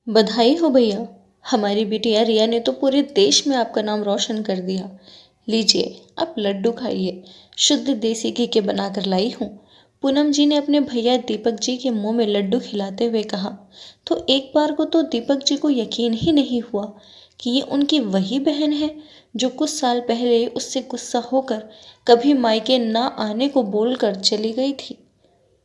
बधाई हो भैया। हमारी बिटिया रिया ने तो पूरे देश में आपका नाम रोशन कर दिया। लीजिए, आप लड्डू खाइए। शुद्ध देसी घी के बनाकर लाई हूँ। पूनम जी ने अपने भैया दीपक जी के मुंह में लड्डू खिलाते हुए कहा। तो एक बार को तो दीपक जी को यकीन ही नहीं हुआ कि ये उनकी वही बहन है जो कुछ साल पहले उससे गुस्सा होकर कभी मायके ना आने को बोलकर चली गई थी।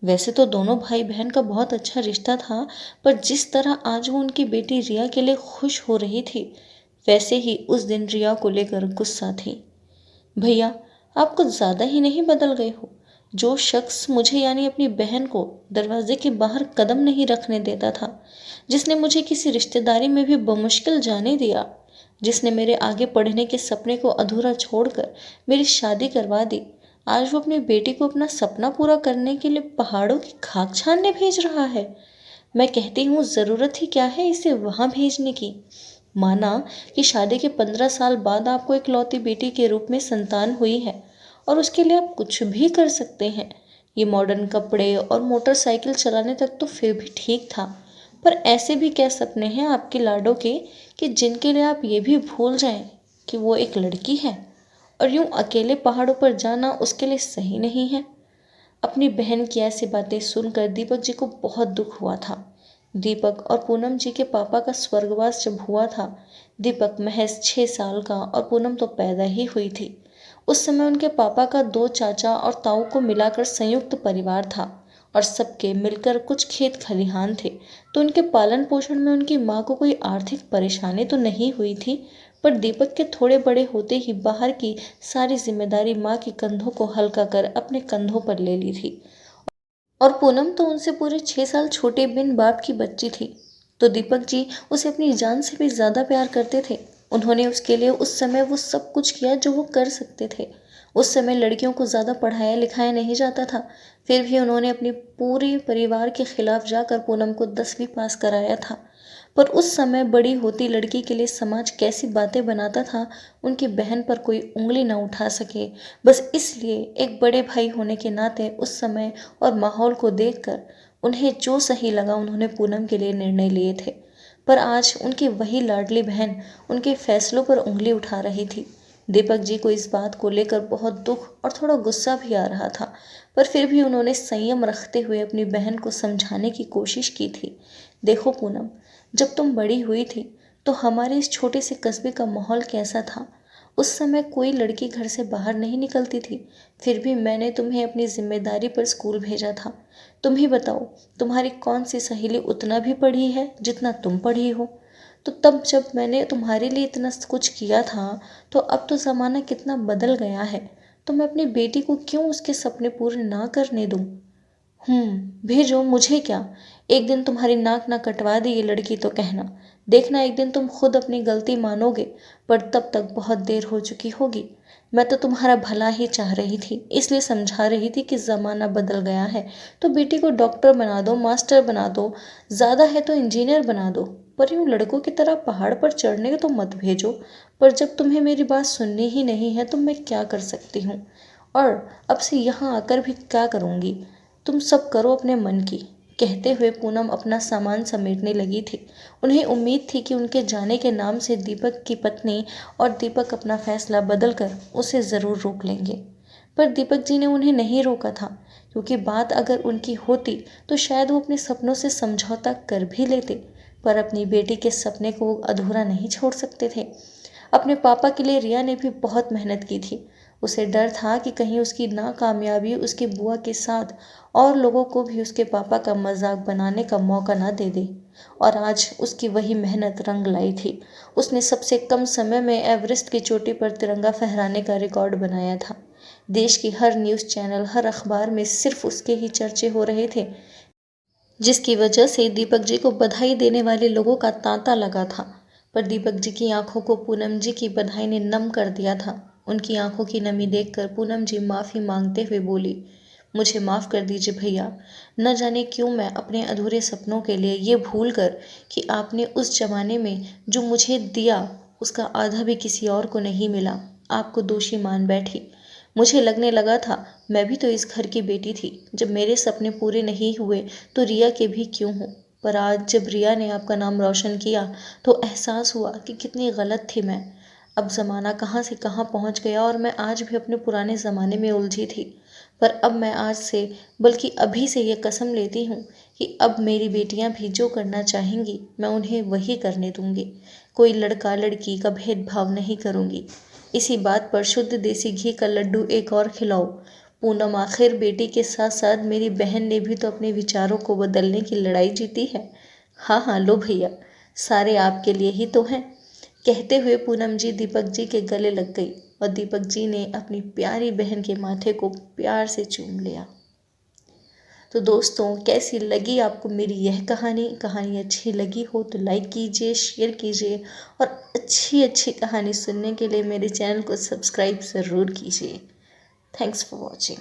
वैसे तो दोनों भाई बहन का बहुत अच्छा रिश्ता था, पर जिस तरह आज वो उनकी बेटी रिया के लिए खुश हो रही थी, वैसे ही उस दिन रिया को लेकर गुस्सा थी। भैया, आप कुछ ज़्यादा ही नहीं बदल गए हो। जो शख्स मुझे यानी अपनी बहन को दरवाजे के बाहर कदम नहीं रखने देता था, जिसने मुझे किसी रिश्तेदारी में भी बमुश्किल जाने दिया, जिसने मेरे आगे पढ़ने के सपने को अधूरा छोड़कर मेरी शादी करवा दी, आज वो अपनी बेटी को अपना सपना पूरा करने के लिए पहाड़ों की खाक छानने भेज रहा है। मैं कहती हूँ, ज़रूरत ही क्या है इसे वहाँ भेजने की। माना कि शादी के 15 साल बाद आपको इकलौती बेटी के रूप में संतान हुई है और उसके लिए आप कुछ भी कर सकते हैं। ये मॉडर्न कपड़े और मोटरसाइकिल चलाने तक तो फिर भी ठीक था, पर ऐसे भी क्या सपने हैं आपके लाडों के कि जिनके लिए आप ये भी भूल जाएं कि वो एक लड़की है, और यूं अकेले पहाड़ों पर जाना उसके लिए सही नहीं है। अपनी बहन की ऐसी बातें सुनकर दीपक जी को बहुत दुख हुआ था। दीपक और पूनम जी के पापा का स्वर्गवास जब हुआ था, दीपक महज 6 साल का और पूनम तो पैदा ही हुई थी। उस समय उनके पापा का 2 चाचा और ताऊ को मिलाकर संयुक्त परिवार था और सबके मिलकर कुछ खेत खलिहान थे, तो उनके पालन पोषण में उनकी माँ को कोई आर्थिक परेशानी तो नहीं हुई थी। पर दीपक के थोड़े बड़े होते ही बाहर की सारी जिम्मेदारी माँ के कंधों को हल्का कर अपने कंधों पर ले ली थी, और पूनम तो उनसे पूरे 6 साल छोटे बिन बाप की बच्ची थी। तो दीपक जी उसे अपनी जान से भी ज़्यादा प्यार करते थे। उन्होंने उसके लिए उस समय वो सब कुछ किया जो वो कर सकते थे। उस समय लड़कियों को ज़्यादा पढ़ाया लिखाया नहीं जाता था, फिर भी उन्होंने अपने पूरे परिवार के खिलाफ जाकर पूनम को 10वीं पास कराया था। पर उस समय बड़ी होती लड़की के लिए समाज कैसी बातें बनाता था, उनकी बहन पर कोई उंगली न उठा सके, बस इसलिए एक बड़े भाई होने के नाते उस समय और माहौल को देखकर उन्हें जो सही लगा उन्होंने पूनम के लिए निर्णय लिए थे। पर आज उनकी वही लाडली बहन उनके फैसलों पर उंगली उठा रही थी। दीपक जी को इस बात को लेकर बहुत दुख और थोड़ा गुस्सा भी आ रहा था, पर फिर भी उन्होंने संयम रखते हुए अपनी बहन को समझाने की कोशिश की थी। देखो पूनम, जब तुम बड़ी हुई थी तो हमारे इस छोटे से कस्बे का माहौल कैसा था। उस समय कोई लड़की घर से बाहर नहीं निकलती थी, फिर भी मैंने तुम्हें अपनी जिम्मेदारी पर स्कूल भेजा था। तुम ही बताओ, तुम्हारी कौन सी सहेली उतना भी पढ़ी है जितना तुम पढ़ी हो। तो तब जब मैंने तुम्हारे लिए इतना कुछ किया था, तो अब तो ज़माना कितना बदल गया है। तो मैं अपनी बेटी को क्यों उसके सपने पूरे ना करने दूँ। भेजो, मुझे क्या। एक दिन तुम्हारी नाक ना कटवा दी ये लड़की तो कहना। देखना एक दिन तुम खुद अपनी गलती मानोगे, पर तब तक बहुत देर हो चुकी होगी। मैं तो तुम्हारा भला ही चाह रही थी, इसलिए समझा रही थी कि ज़माना बदल गया है, तो बेटी को डॉक्टर बना दो, मास्टर बना दो, ज़्यादा है तो इंजीनियर बना दो, पर यूँ लड़कों की तरह पहाड़ पर चढ़ने तो मत भेजो। पर जब तुम्हें मेरी बात सुननी ही नहीं है तो मैं क्या कर सकती हूँ, और अब से यहाँ आकर भी क्या करूँगी। तुम सब करो अपने मन की। कहते हुए पूनम अपना सामान समेटने लगी थी। उन्हें उम्मीद थी कि उनके जाने के नाम से दीपक की पत्नी और दीपक अपना फैसला बदलकर उसे ज़रूर रोक लेंगे। पर दीपक जी ने उन्हें नहीं रोका था, क्योंकि बात अगर उनकी होती तो शायद वो अपने सपनों से समझौता कर भी लेते, पर अपनी बेटी के सपने को वो अधूरा नहीं छोड़ सकते थे। अपने पापा के लिए रिया ने भी बहुत मेहनत की थी। उसे डर था कि कहीं उसकी नाकामयाबी उसकी बुआ के साथ और लोगों को भी उसके पापा का मजाक बनाने का मौका ना दे दे। और आज उसकी वही मेहनत रंग लाई थी। उसने सबसे कम समय में एवरेस्ट की चोटी पर तिरंगा फहराने का रिकॉर्ड बनाया था। देश की हर न्यूज़ चैनल, हर अखबार में सिर्फ उसके ही चर्चे हो रहे थे, जिसकी वजह से दीपक जी को बधाई देने वाले लोगों का तांता लगा था। पर दीपक जी की आंखों को पूनम जी की बधाई ने नम कर दिया था। उनकी आंखों की नमी देखकर पूनम जी माफ़ी मांगते हुए बोली, मुझे माफ़ कर दीजिए भैया। न जाने क्यों मैं अपने अधूरे सपनों के लिए ये भूल कर कि आपने उस जमाने में जो मुझे दिया उसका आधा भी किसी और को नहीं मिला, आपको दोषी मान बैठी। मुझे लगने लगा था मैं भी तो इस घर की बेटी थी। जब मेरे सपने पूरे नहीं हुए तो रिया के भी क्यों हों। पर आज जब रिया ने आपका नाम रोशन किया तो एहसास हुआ कि कितनी गलत थी मैं। अब ज़माना कहाँ से कहाँ पहुँच गया और मैं आज भी अपने पुराने ज़माने में उलझी थी। पर अब मैं आज से बल्कि अभी से ये कसम लेती हूँ कि अब मेरी बेटियाँ भी जो करना चाहेंगी मैं उन्हें वही करने दूँगी। कोई लड़का लड़की का भेदभाव नहीं करूँगी। इसी बात पर शुद्ध देसी घी का लड्डू एक और खिलाओ। पूनम, आखिर बेटी के साथ साथ मेरी बहन ने भी तो अपने विचारों को बदलने की लड़ाई जीती है। हाँ हाँ, लो भैया, सारे आपके लिए ही तो हैं। कहते हुए पूनम जी दीपक जी के गले लग गई और दीपक जी ने अपनी प्यारी बहन के माथे को प्यार से चूम लिया। तो दोस्तों, कैसी लगी आपको मेरी यह कहानी? कहानी अच्छी लगी हो तो लाइक कीजिए, शेयर कीजिए और अच्छी अच्छी कहानी सुनने के लिए मेरे चैनल को सब्सक्राइब ज़रूर कीजिए। Thanks for watching.